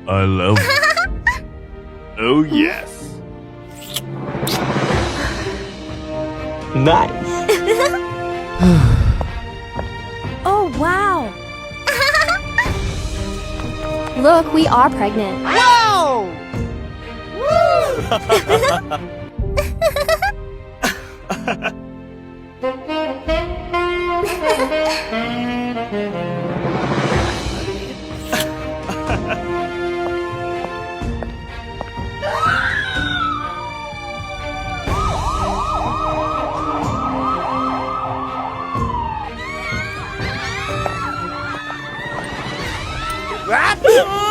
I love you. Oh yes. Nice. Oh, wow. Look, we are pregnant. Whoa! What?